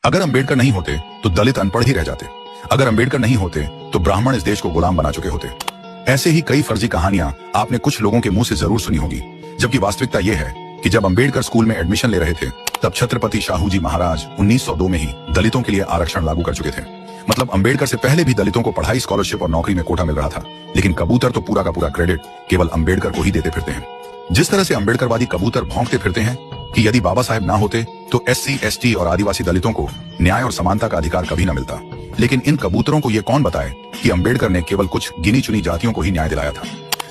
अगर अंबेडकर नहीं होते तो दलित अनपढ़ ही रह जाते। अगर अंबेडकर नहीं होते तो ब्राह्मण इस देश को गुलाम बना चुके होते। ऐसे ही कई फर्जी कहानियां आपने कुछ लोगों के मुंह से जरूर सुनी होगी, जबकि वास्तविकता यह है कि जब अंबेडकर स्कूल में एडमिशन ले रहे थे तब छत्रपति शाहू जी महाराज 1902 में ही दलितों के लिए आरक्षण लागू कर चुके थे। मतलब अंबेडकर से पहले भी दलितों को पढ़ाई, स्कॉलरशिप और नौकरी में कोटा मिल रहा था, लेकिन कबूतर तो पूरा का पूरा क्रेडिट केवल अंबेडकर को ही देते फिरते हैं। जिस तरह से अंबेडकरवादी कबूतर भौंकते फिरते हैं कि यदि बाबा साहेब ना होते तो SC, ST और आदिवासी दलितों को न्याय और समानता का अधिकार कभी न मिलता, लेकिन इन कबूतरों को ये कौन बताए कि अंबेडकर ने केवल कुछ गिनी चुनी जातियों को ही न्याय दिलाया था,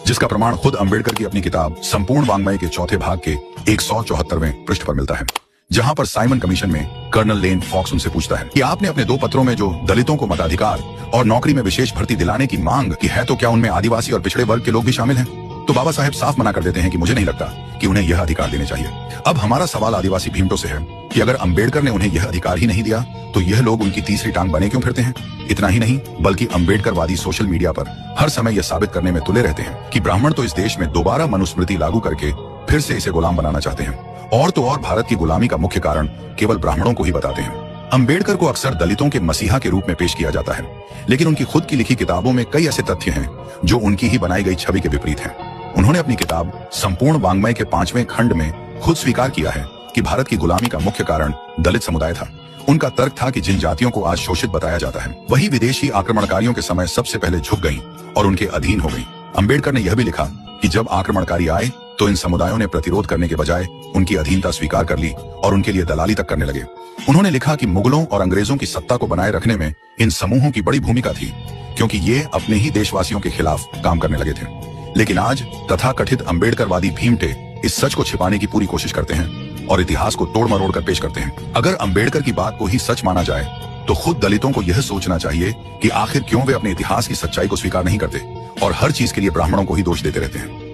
जिसका प्रमाण खुद अंबेडकर की अपनी किताब संपूर्ण वाङ्मय के चौथे भाग के 174वें पृष्ठ पर मिलता है, जहां पर साइमन कमीशन में कर्नल लेन फॉक्स उनसे पूछता है कि आपने अपने 2 पत्रों में जो दलितों को मताधिकार और नौकरी में विशेष भर्ती दिलाने की मांग की है, तो क्या उनमें आदिवासी और पिछड़े वर्ग के लोग भी शामिल हैं? तो बाबा साहेब साफ मना कर देते हैं कि मुझे नहीं लगता कि उन्हें यह अधिकार देने चाहिए। अब हमारा सवाल आदिवासी भीमटों से है कि अगर अंबेडकर ने उन्हें यह अधिकार ही नहीं दिया तो यह लोग उनकी तीसरी टांग बने क्यों फिरते हैं? इतना ही नहीं, बल्कि अंबेडकरवादी सोशल मीडिया पर हर समय यह साबित करने में तुले रहते हैं कि ब्राह्मण तो इस देश में दोबारा मनुस्मृति लागू करके फिर से इसे गुलाम बनाना चाहते हैं, और तो और भारत की गुलामी का मुख्य कारण केवल ब्राह्मणों को ही बताते हैं। अंबेडकर को अक्सर दलितों के मसीहा के रूप में पेश किया जाता है, लेकिन उनकी खुद की लिखी किताबों में कई ऐसे तथ्य हैं जो उनकी ही बनाई गई छवि के विपरीत हैं। उन्होंने अपनी किताब संपूर्ण वाङ्मय के 5वें खंड में खुद स्वीकार किया है कि भारत की गुलामी का मुख्य कारण दलित समुदाय था। उनका तर्क था कि जिन जातियों को आज शोषित बताया जाता है वही विदेशी आक्रमणकारियों के समय सबसे पहले झुक गईं और उनके अधीन हो गईं। अंबेडकर ने यह भी लिखा कि जब आक्रमणकारी आए तो इन समुदायों ने प्रतिरोध करने के बजाय उनकी अधीनता स्वीकार कर ली और उनके लिए दलाली तक करने लगे। उन्होंने लिखा कि मुगलों और अंग्रेजों की सत्ता को बनाए रखने में इन समूहों की बड़ी भूमिका थी, क्योंकि ये अपने ही देशवासियों के खिलाफ काम करने लगे थे। लेकिन आज तथाकथित अंबेडकरवादी भीमटे इस सच को छिपाने की पूरी कोशिश करते हैं और इतिहास को तोड़ मरोड़ कर पेश करते हैं। अगर अंबेडकर की बात को ही सच माना जाए तो खुद दलितों को यह सोचना चाहिए कि आखिर क्यों वे अपने इतिहास की सच्चाई को स्वीकार नहीं करते और हर चीज के लिए ब्राह्मणों को ही दोष देते रहते हैं।